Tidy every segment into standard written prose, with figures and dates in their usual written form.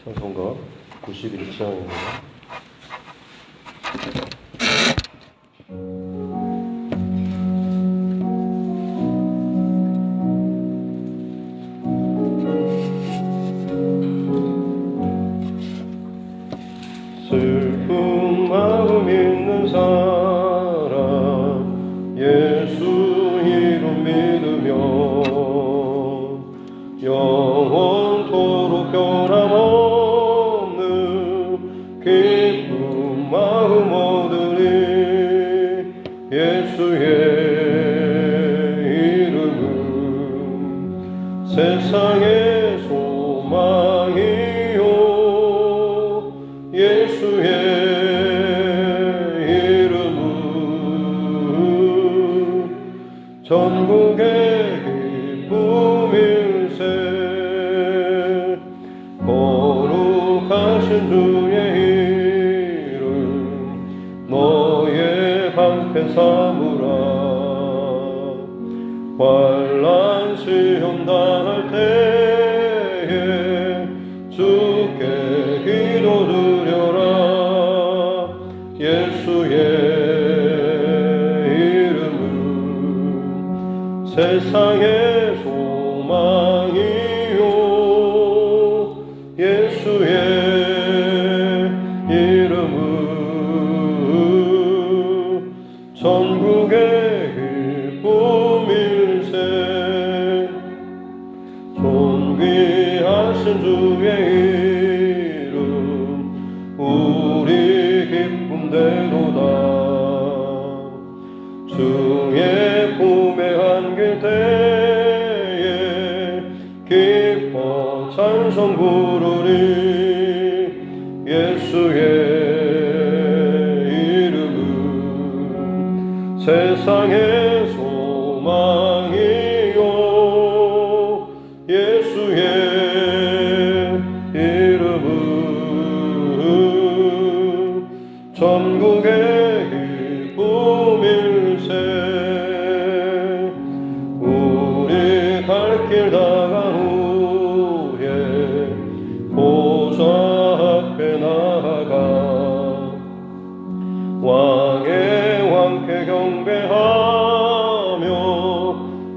찬송가 91장입니다. 슬픈 마음 있는 사람 예수 이름 믿으며 영원토록 변함없는 기쁜 마음 얻으리. 예수의 이름은 세상의 소망이요 예수의 이름은 전국의 기쁨일세. 거룩하신 주의 이름 너의 방패 삼으라. 환난 시험 당할 때에 주께 기도드려라. 예수의 이름은 세상의 소망이요 예수의 이름은 전국의 기쁨일세. 존귀하신 주의 이름 우리 기쁨되도다. 주의 품에 안길 때에 기뻐 찬송 부르리. 예수의 이름은 세상의 소망이요 예수의 이름은 전국의 기쁨일세. 우리 갈 길 다간 후에 보좌 앞에 나아가 왕의 왕께 경배하며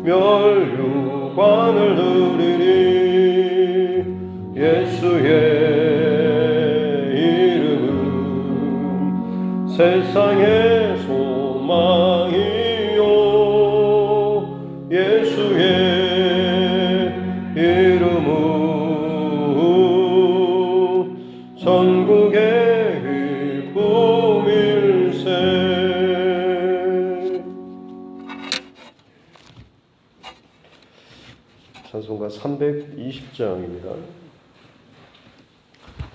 멸류관을 드리리. 예수의 이름은 세상의 소망이요 예수의 이름은 전국의 기쁨일세. 찬송가 320장입니다.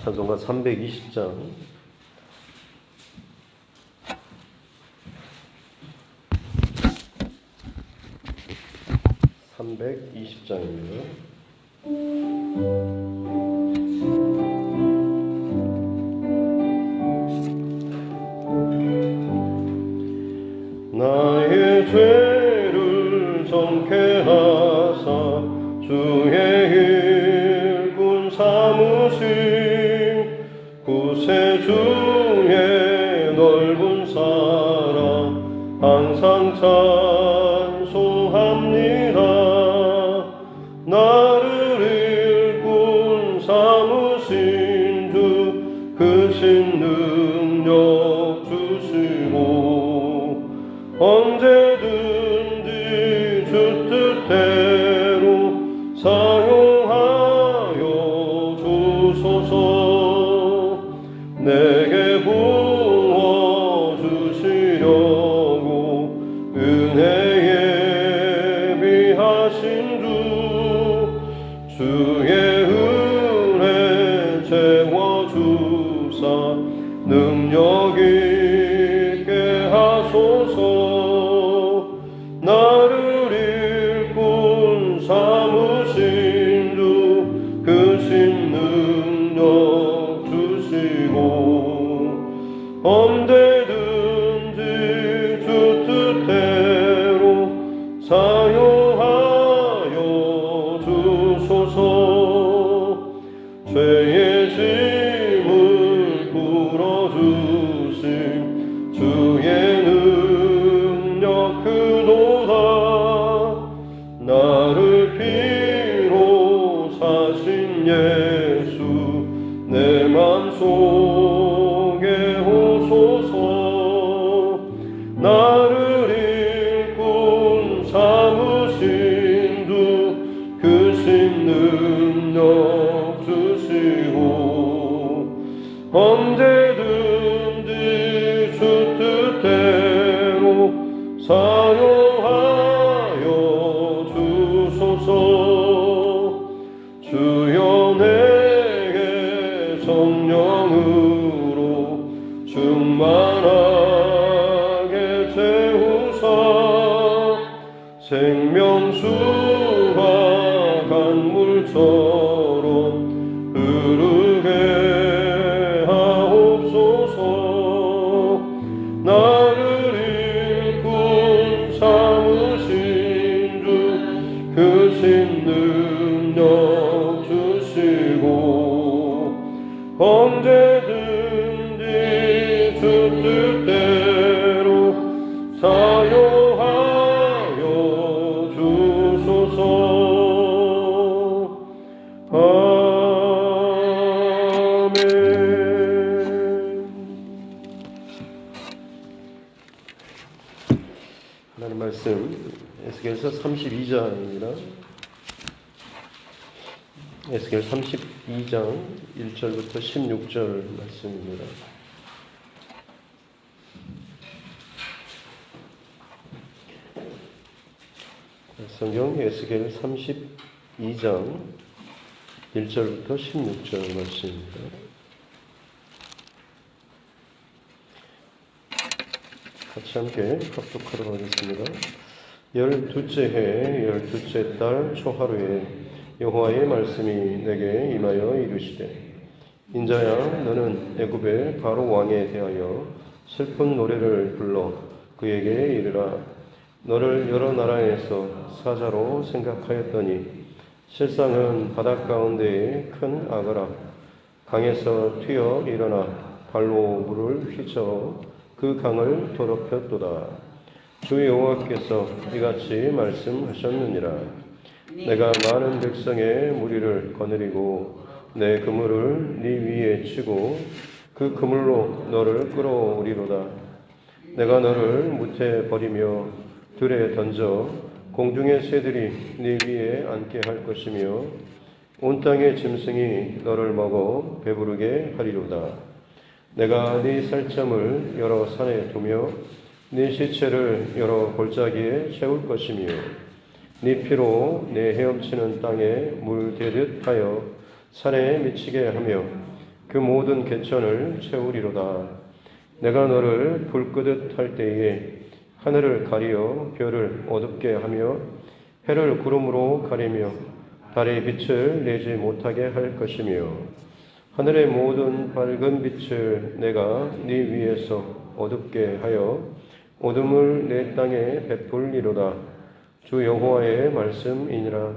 찬송가 320장 320장입니다. 나의 죄를 정케 하사 주의 일꾼 삼으신 구세주의 넓은 사랑 항상 찬송합니다. 나를 일꾼 삼으신 주 크신 능력 주시고 언제든지 주 뜻대로 사용하여 주소서. 내게 부어주시려고 은혜에 비하신 주의 은혜 채워주사 능력 있게 하소서. 나를 일꾼 삼으신 주 크신 능력 주시고 언제든지 주 뜻대로 사용하여 주소서. 죄의 나를 피로 사신 예수 내 맘속에 오소서. 나를 일꾼 삼으신 주 크신 능력 주시고 언제든지 주 뜻대로 사용하여 주소서. 주여 내게 성령으로 충만하게 채우사 생명수가 강물처럼 흐르게 하옵소서. 나를 일꾼 삼으신 주 크신 능력 주시고 언제든지 주 뜻대로 사용하여 주소서. 아멘. 하나님 말씀 에스겔서 32장입니다. 에스겔 32장 1절부터 16절 말씀입니다. 성경 에스겔 32장 1절부터 16절 말씀입니다. 같이 함께 합독하도록 하겠습니다. 12째 해 12째 달 초하루에 여호와의 말씀이 내게 임하여 이르시되 인자야 너는 애굽의 바로 왕에 대하여 슬픈 노래를 불러 그에게 이르라. 너를 여러 나라에서 사자로 생각하였더니 실상은 바닷 가운데의 큰 악어라. 강에서 튀어 일어나 발로 물을 휘저어 그 강을 더럽혔도다. 주 여호와께서 이같이 말씀하셨느니라. 내가 많은 백성의 무리를 거느리고 내 그물을 네 위에 치고 그 그물로 너를 끌어오리로다. 내가 너를 무태 버리며 들에 던져 공중의 새들이 네 위에 앉게 할 것이며 온 땅의 짐승이 너를 먹어 배부르게 하리로다. 내가 네 살점을 여러 산에 두며 네 시체를 여러 골짜기에 채울 것이며 네 피로 내 헤엄치는 땅에 물 대듯 하여 산에 미치게 하며 그 모든 개천을 채우리로다. 내가 너를 불 끄듯 할 때에 하늘을 가리어 별을 어둡게 하며 해를 구름으로 가리며 달의 빛을 내지 못하게 할 것이며 하늘의 모든 밝은 빛을 내가 네 위에서 어둡게 하여 어둠을 내 땅에 베풀리로다. 주 여호와의 말씀이니라.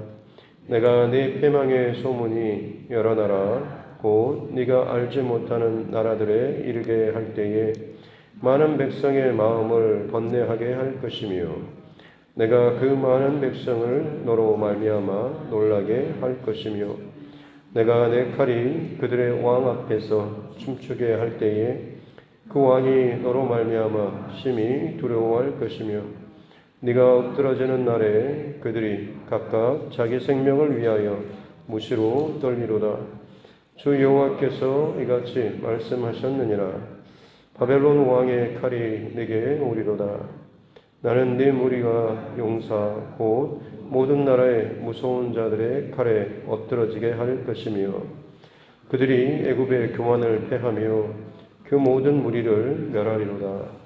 내가 네 패망의 소문이 여러 나라 곧 네가 알지 못하는 나라들에 이르게 할 때에 많은 백성의 마음을 번뇌하게 할 것이며 내가 그 많은 백성을 너로 말미암아 놀라게 할 것이며 내가 내 칼이 그들의 왕 앞에서 춤추게 할 때에 그 왕이 너로 말미암아 심히 두려워할 것이며 네가 엎드러지는 날에 그들이 각각 자기 생명을 위하여 무시로 떨리로다. 주 여호와께서 이같이 말씀하셨느니라. 바벨론 왕의 칼이 내게 오리로다. 나는 네 무리가 용사 곧 모든 나라의 무서운 자들의 칼에 엎드러지게 할 것이며 그들이 애굽의 교만을 패하며 그 모든 무리를 멸하리로다.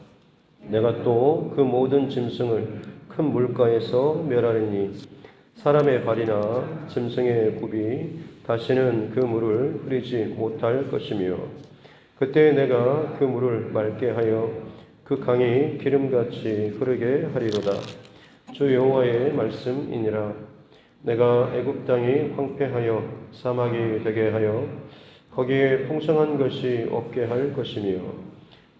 내가 또 그 모든 짐승을 큰 물가에서 멸하리니 사람의 발이나 짐승의 굽이 다시는 그 물을 흐리지 못할 것이며 그때 내가 그 물을 맑게 하여 그 강이 기름같이 흐르게 하리로다. 주 여호와의 말씀이니라. 내가 애굽 땅이 황폐하여 사막이 되게 하여 거기에 풍성한 것이 없게 할 것이며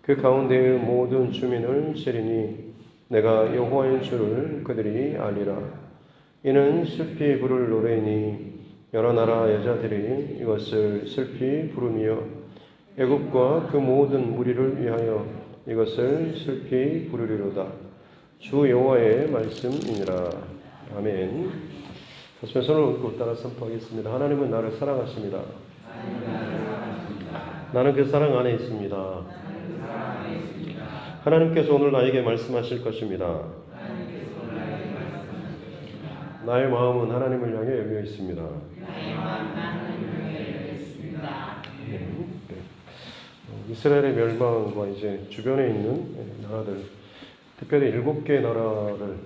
그 가운데의 모든 주민을 세리니 내가 여호와인 줄을 그들이 알리라. 이는 슬피 부를 노래이니 여러 나라 여자들이 이것을 슬피 부르며 애굽과 그 모든 무리를 위하여 이것을 슬피 부르리로다. 주 여호와의 말씀이니라. 아멘. 다시 손을 얹고 따라 선포하겠습니다. 하나님은 나를 사랑하십니다. 나는 그 사랑 안에 있습니다. 하나님께서 오늘 나에게 말씀하실 것입니다. 나의 마음은 하나님을 향해 열려 있습니다. 이스라엘의 멸망과 이제 주변에 있는 나라들, 특별히 7개 나라를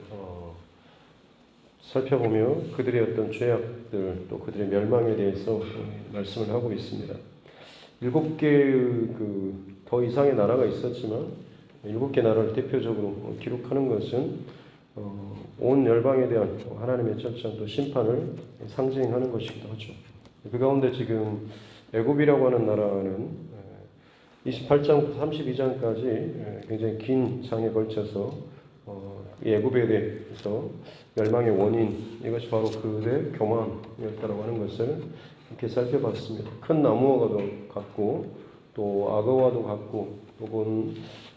살펴보며 그들의 어떤 죄악들 또 그들의 멸망에 대해서 말씀을 하고 있습니다. 7개의 더 이상의 나라가 있었지만 7개 나라를 대표적으로 기록하는 것은 온 열방에 대한 하나님의 철저한 또 심판을 상징하는 것이기도 하죠. 그 가운데 지금 애굽이라고 하는 나라는 28장부터 32장까지 굉장히 긴 장에 걸쳐서 이 애굽에 대해서 멸망의 원인, 이것이 바로 그들의 교만이었다고 하는 것을 이렇게 살펴봤습니다. 큰 나무와도 같고 또 악어와도 같고 혹은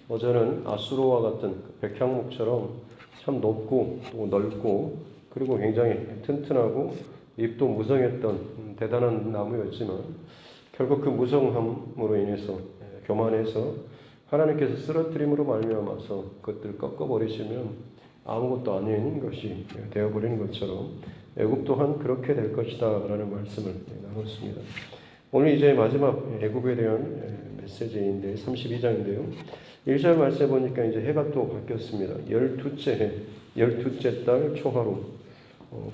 어제는 아수르와 같은 백향목처럼 참 높고 또 넓고 그리고 굉장히 튼튼하고 잎도 무성했던 대단한 나무였지만 결국 그 무성함으로 인해서 교만해서 하나님께서 쓰러뜨림으로 말미암아서 그것들을 꺾어버리시면 아무것도 아닌 것이 되어버리는 것처럼 애굽 또한 그렇게 될 것이다 라는 말씀을 나눴습니다. 오늘 이제 마지막 애굽에 대한 메시지인데 32장인데요. 1절 말씀에 보니까 이제 해가 또 바뀌었습니다. 12째 해, 12째 달 초하루,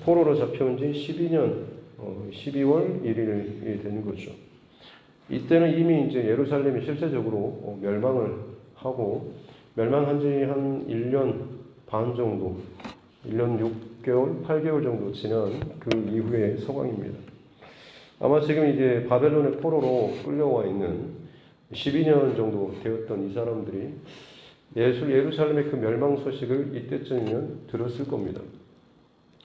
포로로 잡혀온 지 12년 12월 1일이 된 거죠. 이때는 이미 이제 예루살렘이 실제적으로 멸망을 하고 멸망한 지 한 1년 반 정도, 1년 6개월, 8개월 정도 지난 그 이후의 상황입니다. 아마 지금 이제 바벨론의 포로로 끌려와 있는 12년 정도 되었던 이 사람들이 예루살렘의 그 멸망 소식을 이때쯤이면 들었을 겁니다.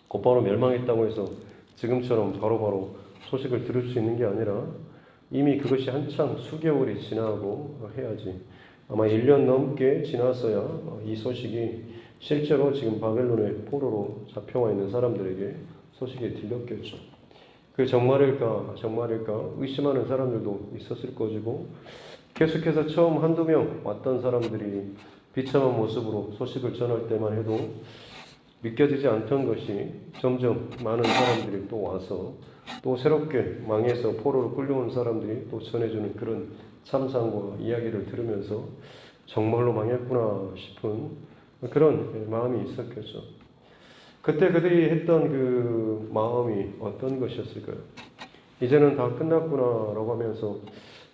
곧바로 멸망했다고 해서 지금처럼 바로바로 소식을 들을 수 있는 게 아니라 이미 그것이 한창 수개월이 지나고 해야지 아마 1년 넘게 지나서야 이 소식이 실제로 지금 바벨론의 포로로 잡혀와 있는 사람들에게 소식이 들렸겠죠. 그 정말일까 의심하는 사람들도 있었을 것이고 계속해서 처음 한두 명 왔던 사람들이 비참한 모습으로 소식을 전할 때만 해도 믿겨지지 않던 것이 점점 많은 사람들이 또 와서 또 새롭게 망해서 포로로 끌려온 사람들이 또 전해주는 그런 참상과 이야기를 들으면서 정말로 망했구나 싶은 그런 마음이 있었겠죠. 그때 그들이 했던 그 마음이 어떤 것이었을까요? 이제는 다 끝났구나라고 하면서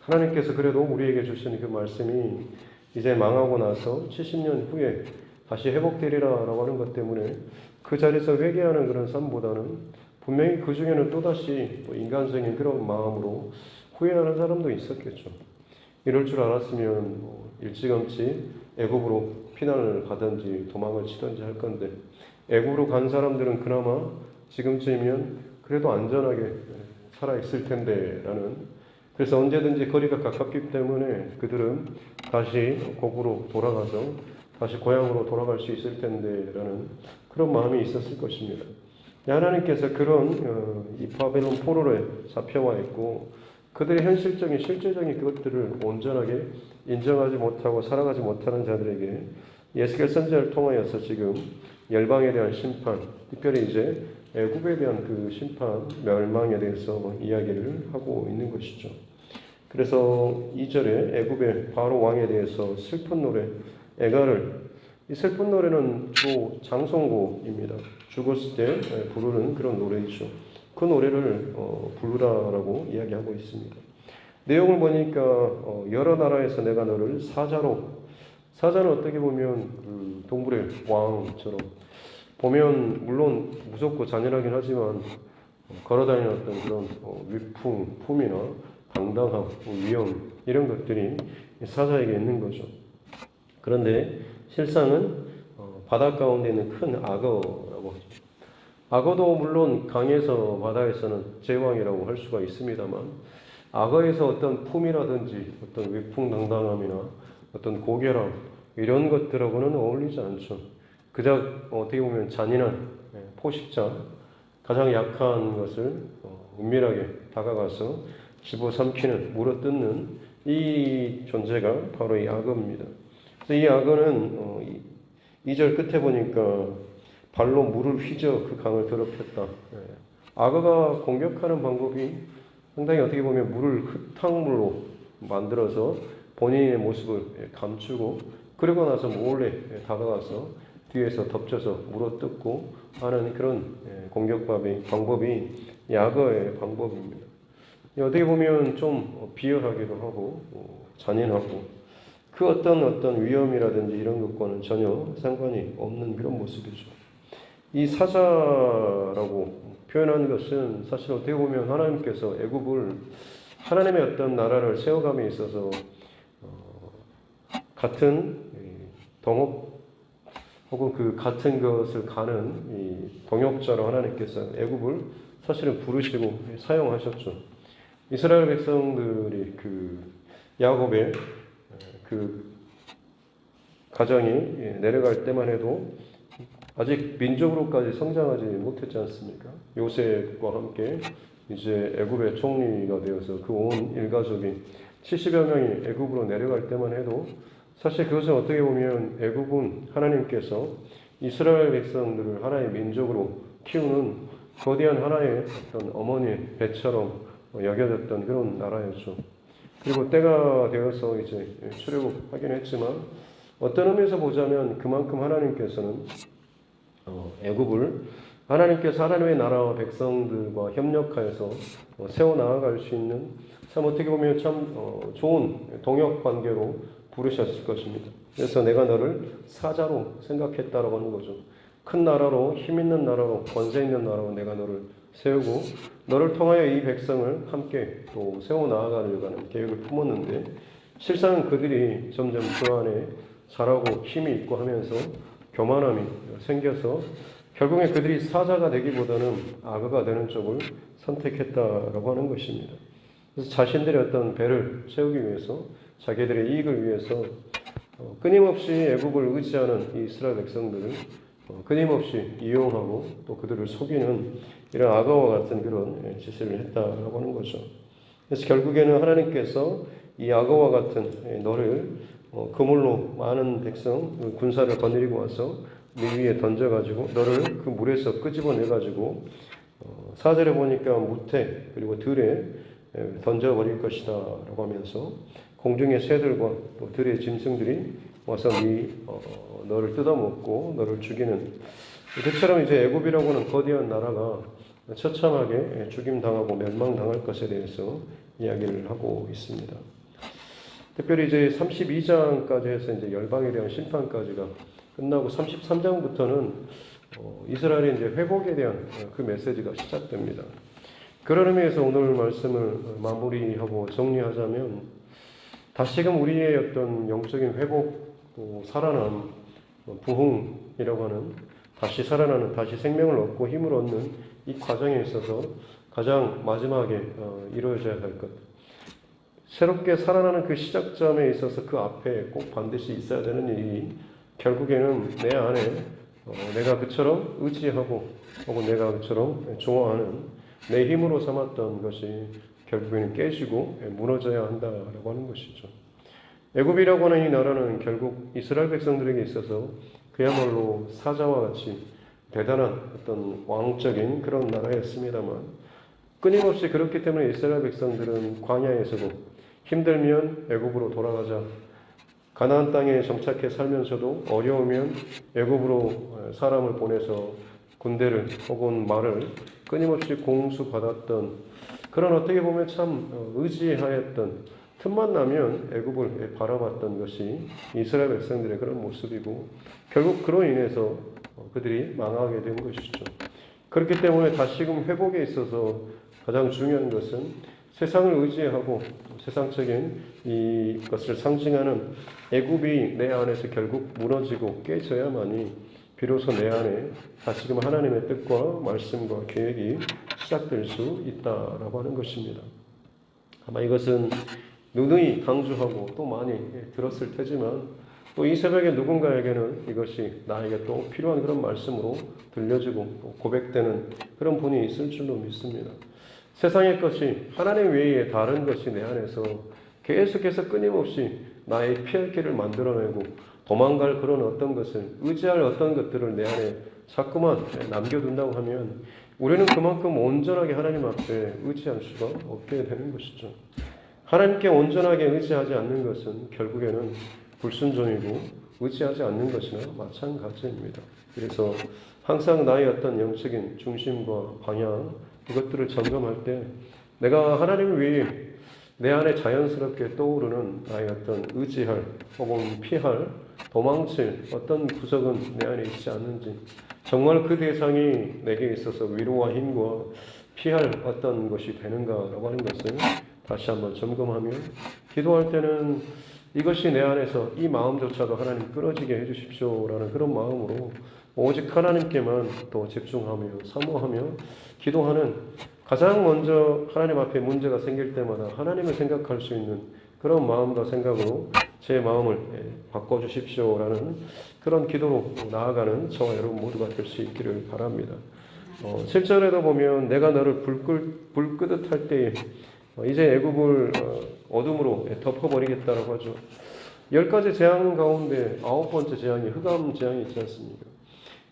하나님께서 그래도 우리에게 주신 그 말씀이 이제 망하고 나서 70년 후에 다시 회복되리라라고 하는 것 때문에 그 자리에서 회개하는 그런 삶보다는 분명히 그 중에는 또다시 인간적인 그런 마음으로 후회하는 사람도 있었겠죠. 이럴 줄 알았으면 일찌감치 애굽으로 피난을 가든지 도망을 치든지 할 건데 애굽으로 간 사람들은 그나마 지금쯤이면 그래도 안전하게 살아있을 텐데 라는, 그래서 언제든지 거리가 가깝기 때문에 그들은 다시 고국으로 돌아가서 다시 고향으로 돌아갈 수 있을 텐데 라는 그런 마음이 있었을 것입니다. 하나님께서 그런 이 바벨론 포로에 잡혀와 있고 그들의 현실적인 실제적인 그것들을 온전하게 인정하지 못하고 살아가지 못하는 자들에게 예스겔 선지자를 통하여서 지금 열방에 대한 심판, 특별히 이제 애굽에 대한 그 심판, 멸망에 대해서 이야기를 하고 있는 것이죠. 그래서 2절에 애굽의 바로 왕에 대해서 슬픈 노래, 애가를, 이 슬픈 노래는 주로 장송곡입니다. 죽었을 때 부르는 그런 노래이죠. 그 노래를 부르라라고 이야기하고 있습니다. 내용을 보니까 여러 나라에서 내가 너를 사자는 어떻게 보면 그 동물의 왕처럼 보면 물론 무섭고 잔인하긴 하지만 걸어다니는 어떤 그런 품이나 당당함, 위험 이런 것들이 사자에게 있는 거죠. 그런데 실상은 바다 가운데 있는 큰 악어라고 하죠. 악어도 물론 강에서 바다에서는 제왕이라고 할 수가 있습니다만 악어에서 어떤 품이라든지 어떤 위풍당당함이나 어떤 고결함 이런 것들하고는 어울리지 않죠. 그저 어떻게 보면 잔인한 포식자, 가장 약한 것을 은밀하게 다가가서 집어삼키는, 물어뜯는 이 존재가 바로 이 악어입니다. 이 악어는 2절 끝에 보니까 발로 물을 휘저 그 강을 더럽혔다. 악어가 공격하는 방법이 상당히 어떻게 보면 물을 흙탕물로 만들어서 본인의 모습을 감추고 그러고 나서 몰래 다가가서 뒤에서 덮쳐서 물어뜯고 하는 그런 공격 방법이 악어의 방법입니다. 어떻게 보면 좀 비열하기도 하고 잔인하고 그 어떤 위험이라든지 이런 것과는 전혀 상관이 없는 그런 모습이죠. 이 사자라고 표현한 것은 사실 어떻게 보면 하나님께서 애굽을 하나님의 어떤 나라를 세워감에 있어서 같은 동업 혹은 그 같은 것을 가는 이 동역자로 하나님께서 애굽을 사실은 부르시고 사용하셨죠. 이스라엘 백성들이 그 야곱의 그 가정이 내려갈 때만 해도 아직 민족으로까지 성장하지 못했지 않습니까? 요셉과 함께 이제 애굽의 총리가 되어서 그 온 일가족이 70여 명이 애굽으로 내려갈 때만 해도 사실 그것은 어떻게 보면 애굽은 하나님께서 이스라엘 백성들을 하나의 민족으로 키우는 거대한 하나의 어떤 어머니의 배처럼 여겨졌던 그런 나라였죠. 그리고 때가 되어서 이제 출애굽하긴 했지만 어떤 의미에서 보자면 그만큼 하나님께서는 애굽을 하나님께서 하나님의 나라와 백성들과 협력하여서 세워나갈 수 있는 참 어떻게 보면 참 좋은 동역 관계로 부르셨을 것입니다. 그래서 내가 너를 사자로 생각했다라고 하는 거죠. 큰 나라로 힘 있는 나라로 권세 있는 나라로 내가 너를 세우고 너를 통하여 이 백성을 함께 또 세워나가려고 하는 계획을 품었는데 실상은 그들이 점점 그 안에 잘하고 힘이 있고 하면서 교만함이 생겨서 결국에 그들이 사자가 되기보다는 악어가 되는 쪽을 선택했다라고 하는 것입니다. 그래서 자신들의 어떤 배를 채우기 위해서 자기들의 이익을 위해서 끊임없이 애굽을 의지하는 이 이스라엘 백성들을 끊임없이 이용하고 또 그들을 속이는 이런 악어와 같은 그런 짓을 했다라고 하는 거죠. 그래서 결국에는 하나님께서 이 악어와 같은 너를 그물로 많은 백성 군사를 거느리고 와서 네 위에 던져가지고 너를 그 물에서 끄집어내가지고 4절에 보니까 무태 그리고 들에 던져버릴 것이다 라고 하면서 공중의 새들과 또 들의 짐승들이 와서 너를 뜯어먹고 너를 죽이는 그처럼 이제 애굽이라고 하는 거대한 나라가 처참하게 죽임당하고 멸망당할 것에 대해서 이야기를 하고 있습니다. 특별히 이제 32장까지 해서 이제 열방에 대한 심판까지가 끝나고 33장부터는 이스라엘의 이제 회복에 대한 그 메시지가 시작됩니다. 그런 의미에서 오늘 말씀을 마무리하고 정리하자면 다시금 우리의 어떤 영적인 회복, 또 살아남, 부흥이라고 하는 다시 살아나는, 다시 생명을 얻고 힘을 얻는 이 과정에 있어서 가장 마지막에 이루어져야 할 것. 새롭게 살아나는 그 시작점에 있어서 그 앞에 꼭 반드시 있어야 되는 일이 결국에는 내 안에 내가 그처럼 의지하고 혹은 내가 그처럼 좋아하는 내 힘으로 삼았던 것이 결국에는 깨지고 무너져야 한다라고 하는 것이죠. 애굽이라고 하는 이 나라는 결국 이스라엘 백성들에게 있어서 그야말로 사자와 같이 대단한 어떤 왕적인 그런 나라였습니다만 끊임없이 그렇기 때문에 이스라엘 백성들은 광야에서도 힘들면 애굽으로 돌아가자. 가나안 땅에 정착해 살면서도 어려우면 애굽으로 사람을 보내서 군대를 혹은 말을 끊임없이 공수받았던 그런 어떻게 보면 참 의지하였던 틈만 나면 애굽을 바라봤던 것이 이스라엘 백성들의 그런 모습이고 결국 그로 인해서 그들이 망하게 된 것이죠. 그렇기 때문에 다시금 회복에 있어서 가장 중요한 것은 세상을 의지하고 세상적인 이것을 상징하는 애굽이 내 안에서 결국 무너지고 깨져야만이 비로소 내 안에 다시금 하나님의 뜻과 말씀과 계획이 시작될 수 있다라고 하는 것입니다. 아마 이것은 누누이 강조하고 또 많이 들었을 테지만 또 이 새벽에 누군가에게는 이것이 나에게 또 필요한 그런 말씀으로 들려지고 고백되는 그런 분이 있을 줄로 믿습니다. 세상의 것이 하나님 외에 다른 것이 내 안에서 계속해서 끊임없이 나의 피할 길을 만들어내고 도망갈 그런 어떤 것을 의지할 어떤 것들을 내 안에 자꾸만 남겨둔다고 하면 우리는 그만큼 온전하게 하나님 앞에 의지할 수가 없게 되는 것이죠. 하나님께 온전하게 의지하지 않는 것은 결국에는 불순종이고 의지하지 않는 것이나 마찬가지입니다. 그래서 항상 나의 어떤 영적인 중심과 방향 이것들을 점검할 때 내가 하나님 위에 내 안에 자연스럽게 떠오르는 나의 어떤 의지할 혹은 피할 도망칠 어떤 구석은 내 안에 있지 않는지 정말 그 대상이 내게 있어서 위로와 힘과 피할 어떤 것이 되는가라고 하는 것을 다시 한번 점검하며 기도할 때는 이것이 내 안에서 이 마음조차도 하나님 끊어지게 해주십시오라는 그런 마음으로 오직 하나님께만 또 집중하며 사모하며 기도하는 가장 먼저 하나님 앞에 문제가 생길 때마다 하나님을 생각할 수 있는 그런 마음과 생각으로 제 마음을 바꿔주십시오라는 그런 기도로 나아가는 저와 여러분 모두가 될 수 있기를 바랍니다. 7절에도 보면 내가 너를 불 끄듯 할 때에 이제 애굽을 어둠으로 덮어버리겠다라고 하죠. 10가지 재앙 가운데 9번째 재앙이 흑암 재앙이 있지 않습니까?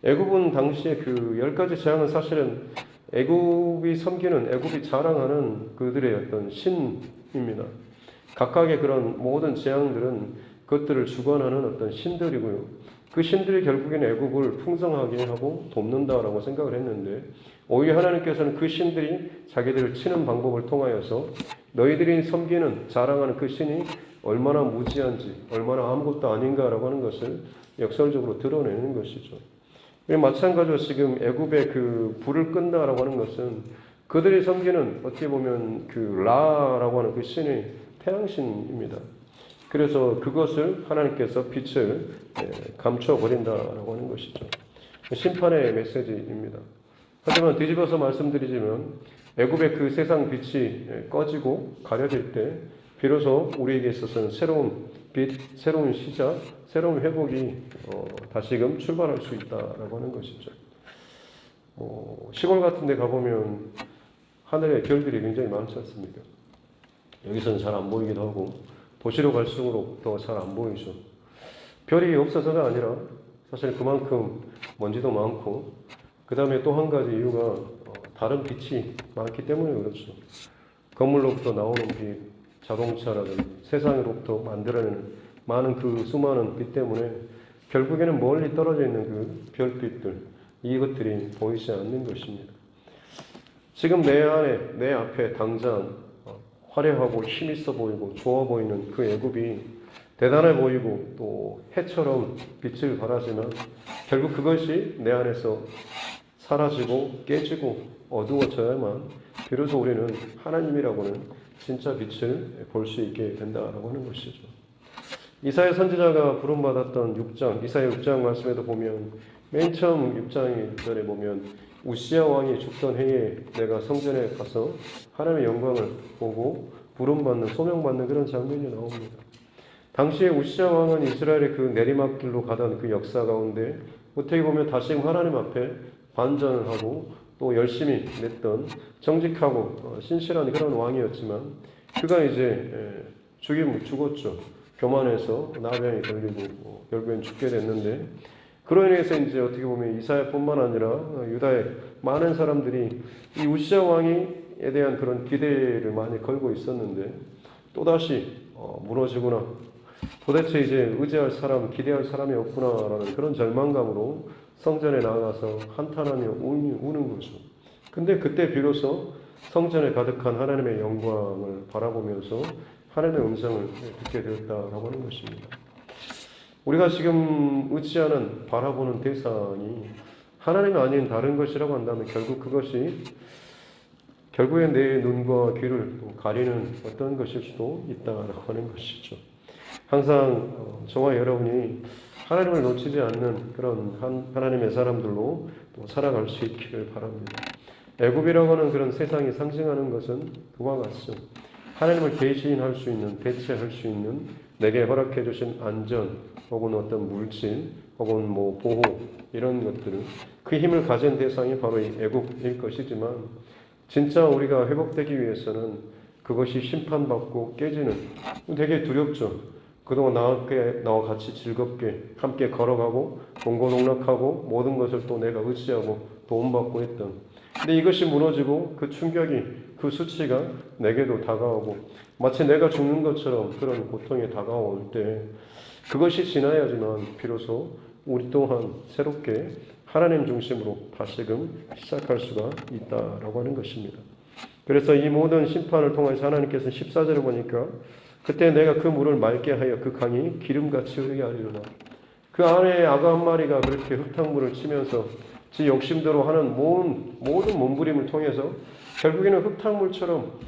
애굽은 당시에 그 10가지 재앙은 사실은 애굽이 섬기는 애굽이 자랑하는 그들의 어떤 신입니다. 각각의 그런 모든 재앙들은 그것들을 주관하는 어떤 신들이고요. 그 신들이 결국엔 애굽을 풍성하게 하고 돕는다라고 생각을 했는데 오히려 하나님께서는 그 신들이 자기들을 치는 방법을 통하여서 너희들이 섬기는 자랑하는 그 신이 얼마나 무지한지 얼마나 아무것도 아닌가라고 하는 것을 역설적으로 드러내는 것이죠. 마찬가지로 지금 애굽의 그 불을 끈다라고 하는 것은 그들이 섬기는 어떻게 보면 그 라라고 하는 그 신의 태양신입니다. 그래서 그것을 하나님께서 빛을 감춰버린다라고 하는 것이죠. 심판의 메시지입니다. 하지만 뒤집어서 말씀드리지만 애굽의 그 세상 빛이 꺼지고 가려질 때 비로소 우리에게 있어서는 새로운 빛, 새로운 시작, 새로운 회복이 다시금 출발할 수 있다라고 하는 것이죠. 시골 같은 데 가보면 하늘에 별들이 굉장히 많지 않습니까? 여기서는 잘 안 보이기도 하고 도시로 갈수록 더 잘 안 보이죠. 별이 없어서가 아니라 사실 그만큼 먼지도 많고 그 다음에 또 한 가지 이유가 다른 빛이 많기 때문에 그렇죠. 건물로부터 나오는 빛, 자동차라든지 세상으로부터 만들어내는 많은 그 수많은 빛 때문에 결국에는 멀리 떨어져 있는 그 별빛들 이것들이 보이지 않는 것입니다. 지금 내 안에 내 앞에 당장 화려하고 힘있어 보이고 좋아 보이는 그 애굽이 대단해 보이고 또 해처럼 빛을 발하지만 결국 그것이 내 안에서 사라지고 깨지고 어두워져야만 비로소 우리는 하나님이라고는 진짜 빛을 볼 수 있게 된다라고 하는 것이죠. 이사야 선지자가 부름받았던 6장, 이사야 6장 말씀에도 보면 맨 처음 6장 1절에 보면 우시야 왕이 죽던 해에 내가 성전에 가서 하나님의 영광을 보고 부름받는 소명받는 그런 장면이 나옵니다. 당시에 우시야 왕은 이스라엘의 그 내리막길로 가던 그 역사 가운데 어떻게 보면 다시금 하나님 앞에 반전을 하고 또 열심히 냈던 정직하고 신실한 그런 왕이었지만 그가 이제 죽었죠. 교만해서 나병이 걸리고 결국엔 죽게 됐는데 그로 인해서 이제 어떻게 보면 이사야뿐만 아니라 유다의 많은 사람들이 이 우시야 왕에 대한 그런 기대를 많이 걸고 있었는데 또다시 무너지구나. 도대체 이제 의지할 사람, 기대할 사람이 없구나라는 그런 절망감으로 성전에 나가서 한탄하며 우는 거죠. 근데 그때 비로소 성전에 가득한 하나님의 영광을 바라보면서 하나님의 음성을 듣게 되었다라고 하는 것입니다. 우리가 지금 의지하는 바라보는 대상이 하나님이 아닌 다른 것이라고 한다면 결국 그것이 결국에 내 눈과 귀를 가리는 어떤 것일 수도 있다라고 하는 것이죠. 항상 저와 여러분이 하나님을 놓치지 않는 그런 하나님의 사람들로 또 살아갈 수 있기를 바랍니다. 애굽이라고 하는 그런 세상이 상징하는 것은 그와 같죠. 하나님을 대신할 수 있는, 대체할 수 있는, 내게 허락해 주신 안전 혹은 어떤 물질 혹은 보호 이런 것들은 그 힘을 가진 대상이 바로 이 애굽일 것이지만, 진짜 우리가 회복되기 위해서는 그것이 심판받고 깨지는, 되게 두렵죠. 그동안 나와 같이 즐겁게 함께 걸어가고 동고동락하고 모든 것을 또 내가 의지하고 도움받고 했던, 근데 이것이 무너지고 그 충격이, 그 수치가 내게도 다가오고 마치 내가 죽는 것처럼 그런 고통이 다가올 때, 그것이 지나야지만 비로소 우리 또한 새롭게 하나님 중심으로 다시금 시작할 수가 있다라고 하는 것입니다. 그래서 이 모든 심판을 통해서 하나님께서 14절을 보니까, 그때 내가 그 물을 맑게 하여 그 강이 기름같이 흐르게 하리로다. 그 안에 악어 한 마리가 그렇게 흙탕물을 치면서 지 욕심대로 하는 모든 몸부림을 통해서 결국에는 흙탕물처럼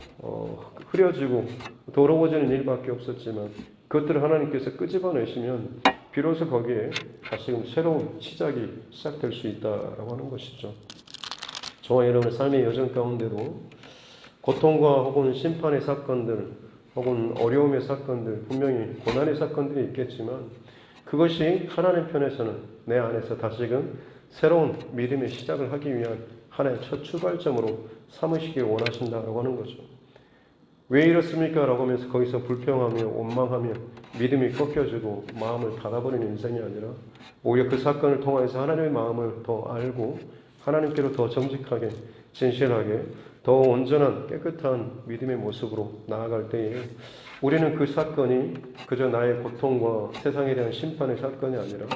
흐려지고 더러워지는 일밖에 없었지만, 그것들을 하나님께서 끄집어내시면 비로소 거기에 다시금 새로운 시작이 시작될 수 있다라고 하는 것이죠. 저와 여러분의 삶의 여정 가운데도 고통과 혹은 심판의 사건들 혹은 어려움의 사건들, 분명히 고난의 사건들이 있겠지만, 그것이 하나님 편에서는 내 안에서 다시금 새로운 믿음의 시작을 하기 위한 하나의 첫 출발점으로 삼으시길 원하신다라고 하는 거죠. 왜 이렇습니까? 라고 하면서 거기서 불평하며 원망하며 믿음이 꺾여지고 마음을 닫아버리는 인생이 아니라, 오히려 그 사건을 통해서 하나님의 마음을 더 알고 하나님께로 더 정직하게, 진실하게, 더 온전한 깨끗한 믿음의 모습으로 나아갈 때에, 우리는 그 사건이 그저 나의 고통과 세상에 대한 심판의 사건이 아니라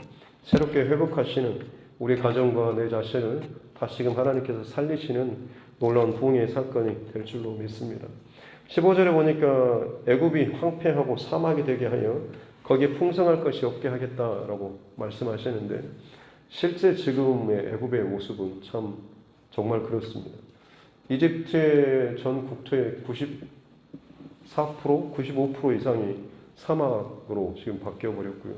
새롭게 회복하시는 우리 가정과 내 자신을 다시금 하나님께서 살리시는 놀라운 부흥의 사건이 될 줄로 믿습니다. 15절에 보니까 애굽이 황폐하고 사막이 되게 하여 거기에 풍성할 것이 없게 하겠다라고 말씀하시는데, 실제 지금의 애굽의 모습은 참 정말 그렇습니다. 이집트의 전 국토의 94%, 95% 이상이 사막으로 지금 바뀌어 버렸고요.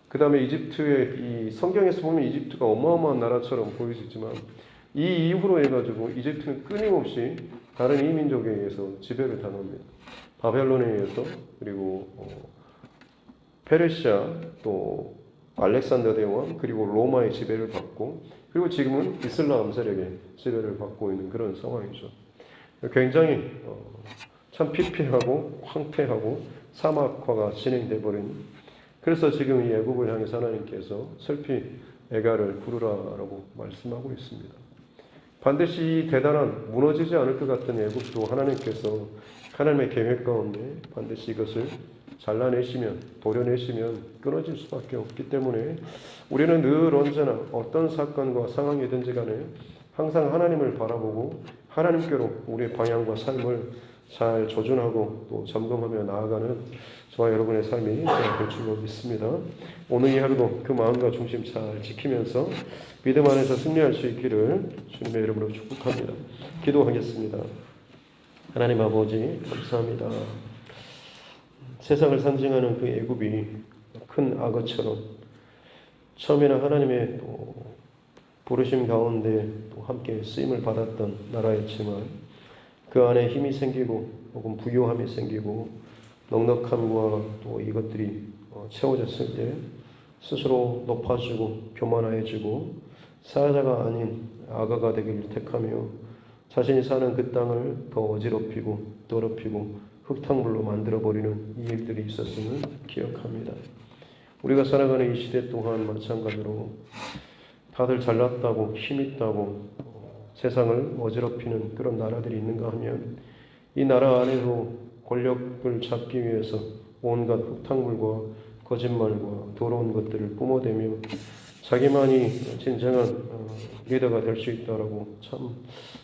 그 다음에 이집트의, 이 성경에서 보면 이집트가 어마어마한 나라처럼 보이지만, 이 이후로 해가지고 이집트는 끊임없이 다른 이민족에 의해서 지배를 당합니다. 바벨론에 의해서, 그리고 페르시아, 또 알렉산더 대왕, 그리고 로마의 지배를 받고, 그리고 지금은 이슬람 세력의 지배를 받고 있는 그런 상황이죠. 굉장히 참 피폐하고 황폐하고 사막화가 진행돼 버린, 그래서 지금 이 애굽을 향해서 하나님께서 슬피 애가를 부르라라고 말씀하고 있습니다. 반드시 대단한, 무너지지 않을 것 같은 애굽도 하나님께서 하나님의 계획 가운데 반드시 이것을 잘라내시면, 도려내시면 끊어질 수밖에 없기 때문에, 우리는 늘 언제나 어떤 사건과 상황이든지 간에 항상 하나님을 바라보고 하나님께로 우리의 방향과 삶을 잘 조준하고 또 점검하며 나아가는 저와 여러분의 삶이 될 줄로 믿습니다. 오늘 이 하루도 그 마음과 중심 잘 지키면서 믿음 안에서 승리할 수 있기를 주님의 이름으로 축복합니다. 기도하겠습니다. 하나님 아버지, 감사합니다. 세상을 상징하는 그 애굽이 큰 악어처럼 처음에는 하나님의 또 부르심 가운데 또 함께 쓰임을 받았던 나라였지만, 그 안에 힘이 생기고 혹은 부요함이 생기고 넉넉함과 또 이것들이 채워졌을 때 스스로 높아지고 교만해지고 사자가 아닌 악어가 되기를 택하며 자신이 사는 그 땅을 더 어지럽히고 더럽히고 흙탕물로 만들어버리는 이 일들이 있었음을 기억합니다. 우리가 살아가는 이 시대 또한 마찬가지로 다들 잘났다고 힘있다고 세상을 어지럽히는 그런 나라들이 있는가 하면, 이 나라 안에도 권력을 잡기 위해서 온갖 흙탕물과 거짓말과 더러운 것들을 뿜어대며 자기만이 진정한 리더가 될 수 있다라고 참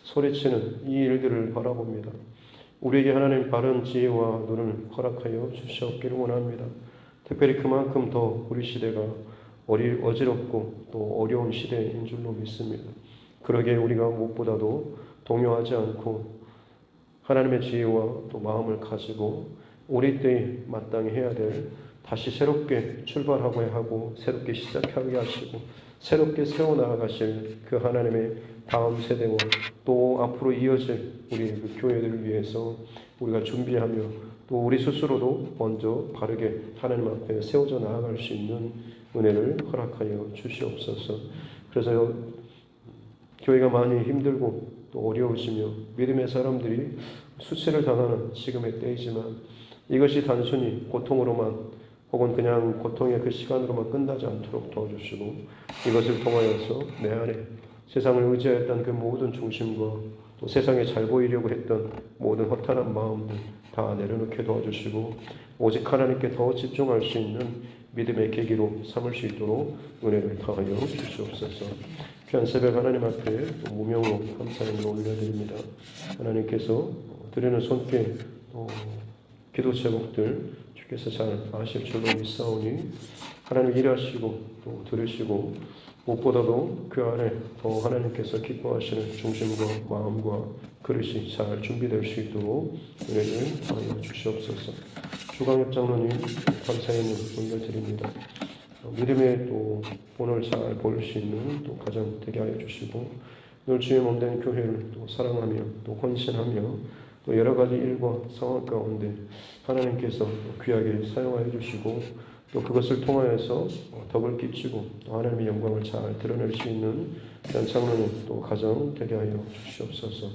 소리치는 이 일들을 바라봅니다. 우리에게 하나님 바른 지혜와 눈을 허락하여 주시옵기를 원합니다. 특별히 그만큼 더 우리 시대가 어지럽고 또 어려운 시대인 줄로 믿습니다. 그러기에 우리가 무엇보다도 동요하지 않고 하나님의 지혜와 또 마음을 가지고 우리 때에 마땅히 해야 될 다시 새롭게 출발하게 하고 새롭게 시작하게 하시고 새롭게 세워나가실 그 하나님의 다음 세대와 또 앞으로 이어질 우리 그 교회들을 위해서 우리가 준비하며 또 우리 스스로도 먼저 바르게 하나님 앞에 세워져 나아갈 수 있는 은혜를 허락하여 주시옵소서. 그래서 교회가 많이 힘들고 또 어려우시며 믿음의 사람들이 수치를 당하는 지금의 때이지만 이것이 단순히 고통으로만 혹은 그냥 고통의 그 시간으로만 끝나지 않도록 도와주시고 이것을 통하여서 내 안에 세상을 의지하였던 그 모든 중심과 또 세상에 잘 보이려고 했던 모든 허탄한 마음들 다 내려놓게 도와주시고 오직 하나님께 더 집중할 수 있는 믿음의 계기로 삼을 수 있도록 은혜를 더하여 주시옵소서. 귀한 새벽 하나님 앞에 무명으로 감사의 을 올려드립니다. 하나님께서 드리는 손길 기도 제목들 주께서 잘 아실 줄로 믿사오니 하나님 일하시고 또 들으시고 무엇보다도 그 안에 더 하나님께서 기뻐하시는 중심과 마음과 그릇이 잘 준비될 수 있도록 은혜를 더하여 주시옵소서. 주광엽 장로님 감사의 을 올려드립니다. 믿음의 또 본을 잘 볼 수 있는 또 가정 되게 하여 주시고 늘 주의 몸된 교회를 또 사랑하며 또 헌신하며 또 여러 가지 일과 상황 가운데 하나님께서 귀하게 사용하여 주시고 또 그것을 통하여서 덕을 끼치고 또 하나님의 영광을 잘 드러낼 수 있는 장로님 또 가정 되게 하여 주시옵소서.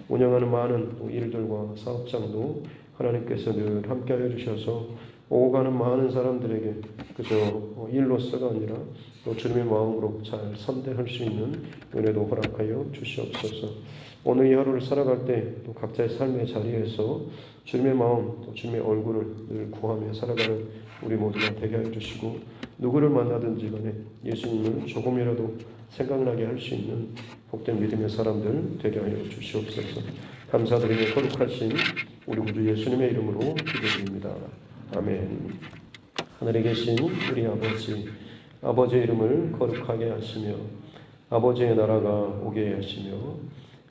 운영하는 많은 또 일들과 사업장도 하나님께서 늘 함께하여 주셔서 오고 가는 많은 사람들에게 그저 일로서가 아니라 또 주님의 마음으로 잘 선대할 수 있는 은혜도 허락하여 주시옵소서. 오늘 이 하루를 살아갈 때 또 각자의 삶의 자리에서 주님의 마음 또 주님의 얼굴을 늘 구하며 살아가는 우리 모두가 되게 하여 주시고 누구를 만나든지 간에 예수님을 조금이라도 생각나게 할 수 있는 복된 믿음의 사람들 되게 하여 주시옵소서. 감사드리며 거룩하신 우리 구주 예수님의 이름으로 기도드립니다. 아멘. 하늘에 계신 우리 아버지의 이름을 거룩하게 하시며 아버지의 나라가 오게 하시며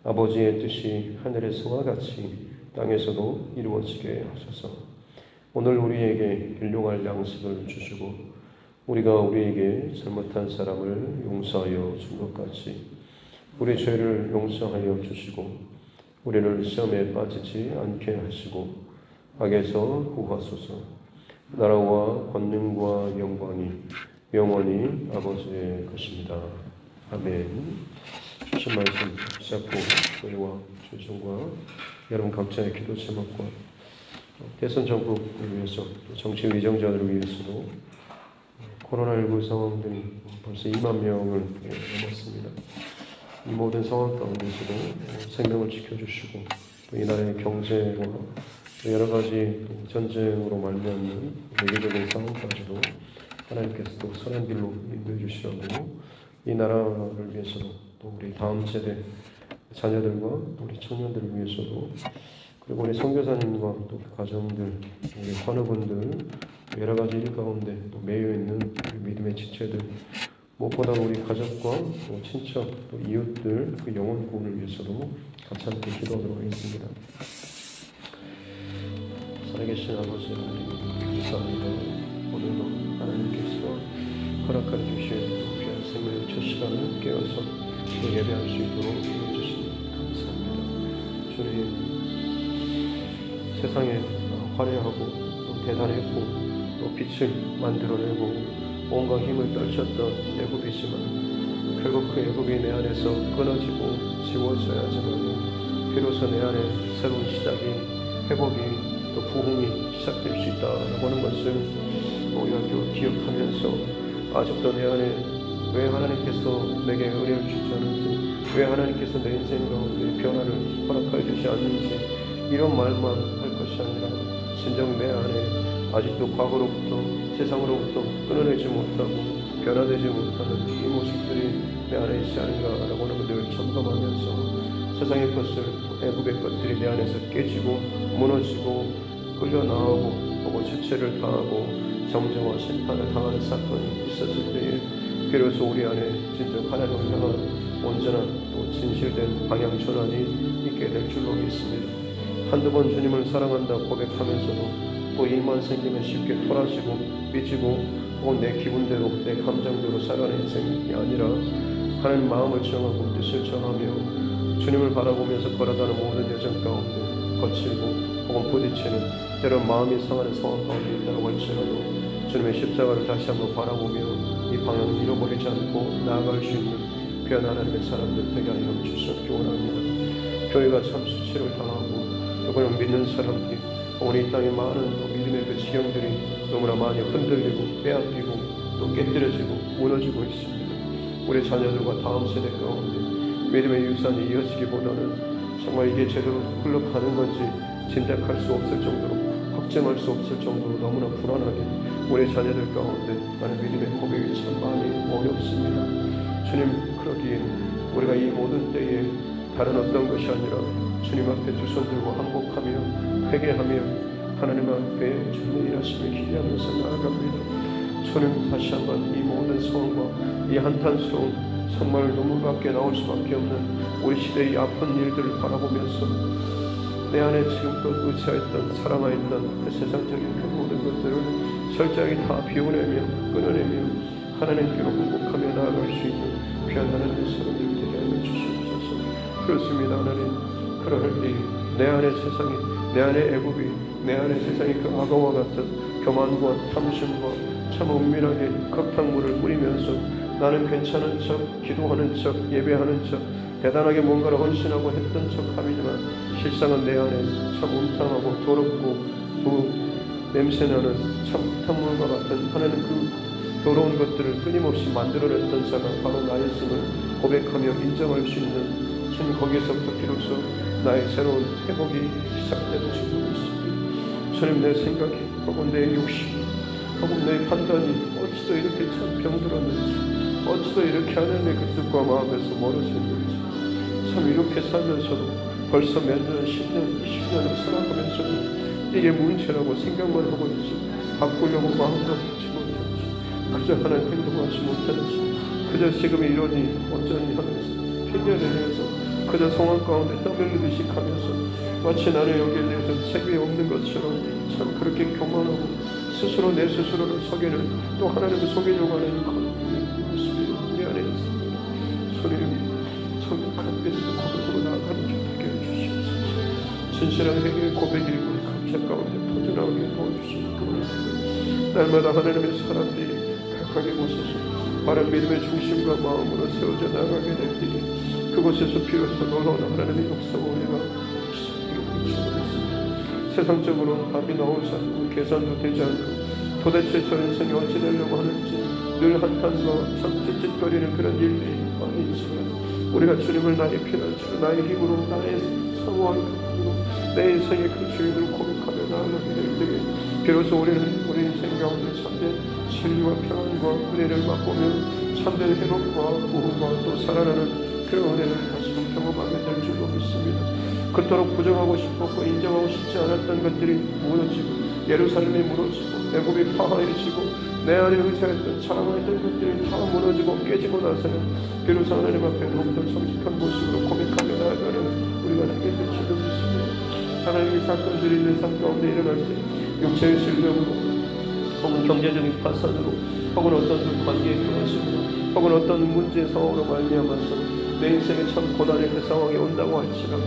아버지의 뜻이 하늘에서와 같이 땅에서도 이루어지게 하소서. 오늘 우리에게 일용할 양식을 주시고 우리가 우리에게 잘못한 사람을 용서하여 준 것 같이 우리 죄를 용서하여 주시고 우리를 시험에 빠지지 않게 하시고 악에서 구하소서. 나라와 권능과 영광이 영원히 아버지의 것입니다. 아멘. 주신 말씀 붙잡고 저희와 주님과 여러분 각자의 기도 제목과 대선 정국을 위해서 또 정치 의정자들을 위해서도 코로나19 상황들이 벌써 2만 명을 넘었습니다. 이 모든 상황 가운데서도 생명을 지켜주시고 또 이 나라의 경제와 여러 가지 전쟁으로 말미암는 외교적인 상황까지도 하나님께서 또 선한 길로 인도해 주시라고 이 나라를 위해서도 또 우리 다음 세대 자녀들과 우리 청년들을 위해서도 그리고 우리 선교사님과 또 가정들, 우리 환우분들 여러 가지 일 가운데 또 매여 있는 우리 믿음의 지체들 무엇보다 우리 가족과 또 친척 또 이웃들 그 영혼 구원을 위해서도 같이 함께 기도하도록 하겠습니다. 살아계신 아버지 하나님 감사합니다. 오늘도 하나님께서 허락하여 주신 귀한 생명의 첫 시간을 깨어서 또 예배할 수 있도록 해주시니 감사합니다. 주님 세상에 화려하고 또 대단했고 또 빛을 만들어내고 온갖 힘을 떨쳤던 애굽이지만 결국 그 애굽이 내 안에서 끊어지고 지워져야지만 비로소 내 안에 새로운 시작이 회복이 또 부흥이 시작될 수 있다라고 하는 것을 우리가 기억하면서 아직도 내 안에 왜 하나님께서 내게 은혜를 주지 않는지 왜 하나님께서 내 인생 가운데 변화를 허락하여 주지 않는지 이런 말만 할 것이 아니라 진정 내 안에 아직도 과거로부터 세상으로부터 끊어내지 못하고 변화되지 못하는 이 모습들이 내 안에 있지 않은가라고 하는 것들을 점검하면서 세상의 것을 애굽의 것들이 내 안에서 깨지고 무너지고 끌려나오고 혹은 주체를 당하고 정죄와 심판을 당하는 사건이 있었을 때에 비로소 우리 안에 진정 하나님을 향한 온전한 또 진실된 방향 전환이 있게 될 줄로 믿습니다. 한두 번 주님을 사랑한다 고백하면서도 또 일만 생기면 쉽게 토라지고 삐지고 혹은 내 기분대로 내 감정대로 살아가는 인생이 아니라 하나님 마음을 정하고 뜻을 정하며 주님을 바라보면서 걸어가는 모든 여정 가운데 거칠고 혹은 부딪히는 때론 마음이 상하는 상황 가운데 있다고 할지라도 주님의 십자가를 다시 한번 바라보며 이 방향을 잃어버리지 않고 나아갈 수 있는 귀한 하나님의 사람들 되게 하여 주시옵기 원합니다. 교회가 참 수치를 당하고 그걸 믿는 사람들이 오늘 이 땅에 많은 또 믿음의 그 지경들이 너무나 많이 흔들리고 빼앗기고 또 깨뜨려지고 무너지고 있습니다. 우리 자녀들과 다음 세대 가운데 믿음의 유산이 이어지기보다는 정말 이게 제대로 흘러가는 건지 짐작할 수 없을 정도로 확증할 수 없을 정도로 너무나 불안하게 우리 자녀들 가운데 나는 믿음의 고백이 참 많이 어렵습니다. 주님 그러기에 우리가 이 모든 때에 다른 어떤 것이 아니라 주님 앞에 두 손 들고 항복하며 회개하며 하나님 앞에 주님의 일하심을 기대하면서 나아갑니다. 주님 다시 한번 이 모든 상황과 이 한탄스러운 정말 눈물밖에 나올 수밖에 없는 우리 시대의 아픈 일들을 바라보면서 내 안에 지금껏 의지하였던 사랑하였던 그 세상적인 그 모든 것들을 철저하게 다 비워내며 끊어내며 하나님께로 행복하며 나아갈 수 있는 귀한 하나님의 사람들 되게 하여 주시옵소서. 그렇습니다. 하나님 그럴 때 내 안의 세상이 내 안의 애굽이 내 안의 세상이 그 악어와 같은 교만과 탐심과 참 은밀하게 흙탕물을 뿌리면서 나는 괜찮은 척 기도하는 척 예배하는 척 대단하게 뭔가를 헌신하고 했던 척함이지만 실상은 내 안에 참 음탕하고 더럽고 또 냄새나는 참 흙탕물과 같은 하나님 그 더러운 것들을 끊임없이 만들어냈던 자가 바로 나였음을 고백하며 인정할 수 있는 주님 거기에서부터 비로소 나의 새로운 회복이 시작되는 줄로 있습니다. 주님 내 생각이 혹은 내 욕심 혹은 내 판단이 어찌도 이렇게 참 병들었는지 어찌도 이렇게 하나님의 그 뜻과 마음에서 멀어졌는지 참 이렇게 살면서도 벌써 몇 년, 10년, 20년을 살아가면서도 이게 문제라고 생각만 하고 있지 바꾸려고 마음도 하지 못하지 그저 하나님 행동하지 못하지 그저 지금이 이러니 어쩌니 하면서 핑계를 내면서 그저 상황 가운데 땀 흘리듯이 하면서 마치 나는 여기에 대해서 책임이 없는 것처럼 참 그렇게 교만하고 스스로 내 스스로를 속이는 또 하나님을 속이려고 하는 그런 모습이 우리 안에 있습니다. 주님 성격한 믿음의 고백으로 나아가는 줄 되게 해주시옵소서. 진실한 회개의 고백이 우리 각자 가운데 터져나오게 도와주시옵기 원합니다. 날마다 하나님의 사람들이 각각의 곳에서 바른 믿음의 중심과 마음으로 세워져 나가게 될 때에 그곳에서 비로소 놀라운 하나님의 역사가 우리가 시작되게 되겠습니다. 세상적으로는 답이 나오지 않고 계산도 되지 않고 도대체 저 인생이 어찌 되려고 하는지 늘 한탄과 참 찝찝거리는 그런 일들이 많이 있지만 우리가 주님을 나의 피난처로 나의 힘으로 나의 사모한 힘으로 내 인생의 그 주인을 고백하며 나아가게 될 때에 비로소 우리는 우리 인생 가운데 참된 진리와 평안과 은혜를 맛보며 참된 회복과 보호와 또 살아나는 그런 은혜를 다시금 경험하게 될 줄로 믿습니다. 그토록 부정하고 싶었고 인정하고 싶지 않았던 것들이 무너지고 예루살렘이 무너지고 애굽이 파하해지고 내 안에 의지했던 자랑했던 것들이 다 무너지고 깨지고 나서는 비로소 하나님 앞에 더욱더 정직한 모습으로 고백하며 나아가는 우리가 되게 될 줄로 믿습니다. 하나님의 사건들이 내 삶 가운데 일어날 때 육체의 실력으로 혹은 경제적인 파산으로 혹은 어떤 그 관계의 끊어짐으로 혹은 어떤 문제의 상황으로 말미암아서 내 인생에 참 고난의 그 상황이 온다고 할지라도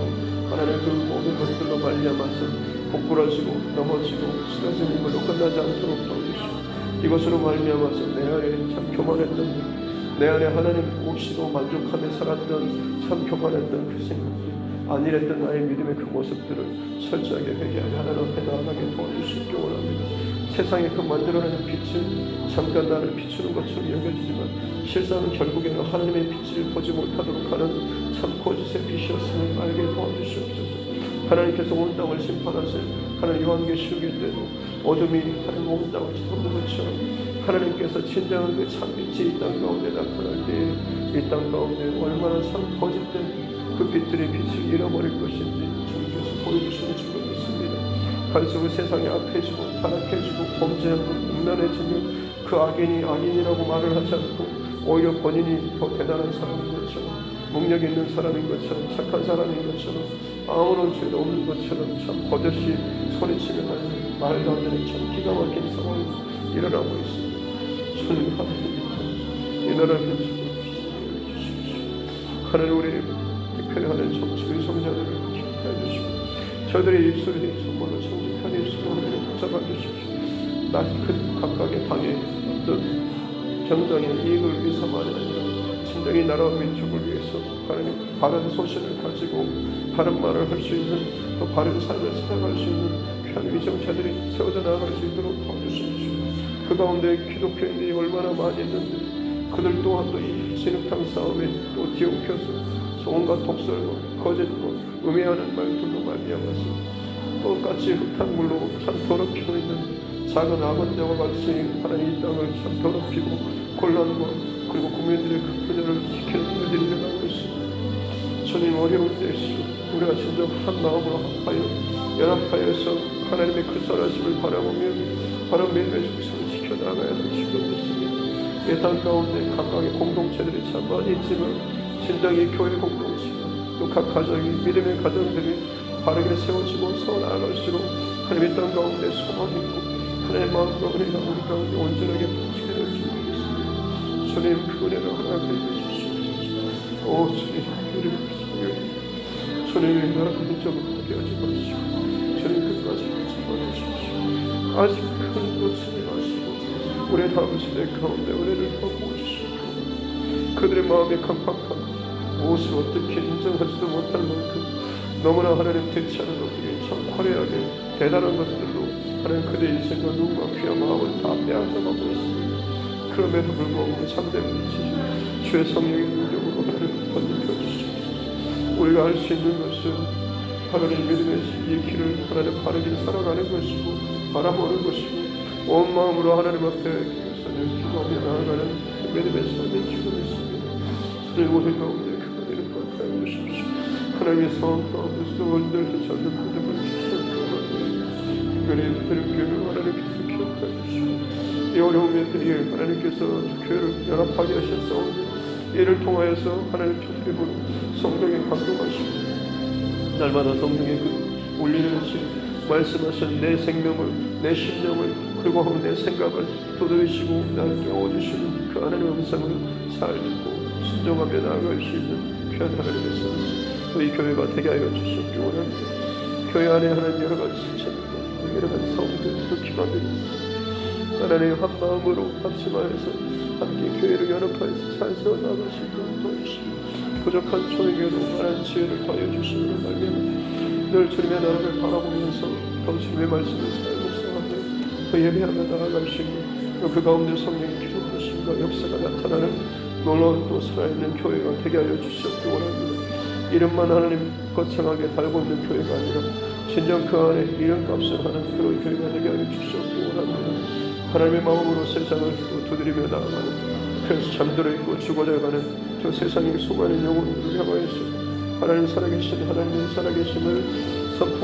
하나님 그 모든 것들로 말미암아서 부끄러지고 넘어지고 쓰러지는 걸로 끝나지 않도록 도와주시고 이것으로 말미암아서 내 안에 참 교만했던 내 안에 하나님 없이도 만족하며 살았던 참 교만했던 그 생각들 안일했던 나의 믿음의 그 모습들을 철저하게 회개하여 하나님 앞에 나아가게 도와주시기 원합니다. 세상에 그 만들어내는 빛은 잠깐 나를 비추는 것처럼 여겨지지만 실상은 결국에는 하나님의 빛을 보지 못하도록 하는 참 거짓의 빛이었음을 알게 도와주시옵소서. 하나님께서 온 땅을 심판하실 하나님 요한계시록일 때도 어둠이 하나님 온 땅을 뒤덮는 것처럼 하나님께서 진정한 그 참빛이 이 땅 가운데 나타날 때에 이 땅 가운데 얼마나 참 거짓된 그 빛들의 빛을 잃어버릴 것인지 주님께서 보여주시는 줄로 믿습니다. 갈수록 세상이 악해지고 타락해지고 범죄하고 음란해지며 그 악인이 악인이라고 말을 하지 않고 오히려 본인이 더 대단한 사람인 것처럼 능력 있는 사람인 것처럼, 착한 사람인 것처럼, 아무런 죄도 없는 것처럼 참 버젓이 소리치며 하는 말도 안 되는 참 기가 막힌 상황이 일어나고 있습니다. 주님 하나님 이 나라를 주십시오. 하나님 우리 특별히 하는 정치 의성자들을 기억해 주시고 저들의 입술이 정말로 정직한 입술로 하나님 붙잡아 주십시오. 그 각각의 당의 어떤 정당의 이익을 위해서만이 아니라 진정히 나라와 민족을 위해서 하나님 바른 소신을 가지고 바른 말을 할 수 있는 또 바른 삶을 살아갈 수 있는 귀한 위정자들이 세워져 나아갈 수 있도록 도와주십시오. 그 가운데 기독교인들이 얼마나 많이 있는데 그들 또한 또 이 진흙탕 싸움에 또 뒤엉켜서 온갖 독설과 거짓과 음해하는 말들로 말미암아서 똑같이 흙탕물로 참 더럽히고 있는 작은 아버지와 같이 하나님 이 땅을 참 더럽히고 곤란과 그리고 국민들의 그 분열을 시키는 일들이 일어나고 있습니다. 주님 어려울 때일수록 우리가 진정 한 마음으로 합하여 연합하여서 하나님의 그 선하심을 바라보며 바로 매일매일 중심을 지켜나가야 할 줄로 믿습니다. 이 땅 가운데 각각의 공동체들이 참 많이 있지만 진정히 교회 공동체가 또 각 가정이 믿음의 가정들이 바르게 세워지고 세워나갈수록 하나님의 땅 가운데 소망이 있고 하나님의 마음과 은혜가 우리 가운데 온전하게 퍼지게 될 줄 믿습니다. 주님 그 은혜를 허락해 주시옵소서. 오 주님 우리를 주님의 나라 민족을 하게 하지 마시고 주님 끝까지 하지 마십시오. 아직 큰 놓치지 마시고 우리의 다음 세대 가운데 은혜를 더부어 주시고 그들의 마음이 강팍하고 무엇을 어떻게 인정하지도 못할 만큼 너무나 하나님 대치하는 것들이 참 화려하게 대단한 것들로 하나님 그들의 인생과 눈과 귀와 마음을 다 빼앗아가고 있습니다. 그럼에도 불구하고 참된 빛이 주의 성령의 능력으로 하나님 번쩍여 주시옵소서. 우리가 할 수 있는 것은 하나님 믿음의 이 길을 하나님 바르게 살아가는 것이고 바라보는 것이고 온 마음으로 하나님 앞에 기도하며 나아가는 믿음의 삶의 줄로 있습니다. 주님 우리 가운데 그 은혜를 받아 주십시오. 하나님의 상황 가운데서 원들도 찾는 믿음을 주시옵소서. 특별히 교회를 하나님께서 기억해 주시고 이 어려운 때에 하나님께서 교회를 연합하게 하셨사오니 이를 통하여서 하나님께서 입은 성령에 감동하시고 날마다 성령의 그 울리는 말씀하신 내 생명을 내 심령을 그리고 내 생각을 도드리시고 나를 깨워주시는 그 하나님의 음성을 잘 듣고 순종하며 나아갈 수 있는 귀한 하나님의 선수 또 이 교회가 되게 하여 주시옵기 원합니다. 교회 안에 하나님 여러 가지 실천과 여러 가지 성들도 기반들이 있습니다. 하나님 한 마음으로 합심하여서 함께 교회를 연합하여서 잘 세워나갈 수 있도록 도와주시고 부족한 초에게도 많은 지혜를 더하여 주시는 말미암아 늘 주님의 나라를 바라보면서 더 주님의 말씀을 잘 묵상하며 더 예배하며 나아갈 수 있는 그 가운데 성령의 기도하심과 역사가 나타나는 놀라운 또 살아있는 교회가 되게 하여 주시옵기 원합니다. 이름만 하나님 거창하게 달고 있는 교회가 아니라 진정 그 안에 이름값을 하는 그런 교회가 되게 하여 주시옵기 원합니다. 하나님의 마음으로 세상을 또 두드리며 나아가는 그래서 잠들어 있고 죽어져가는 저 세상의 수많은 영혼들을 향하여서 하나님 살아계신 하나님의 살아계심을 선포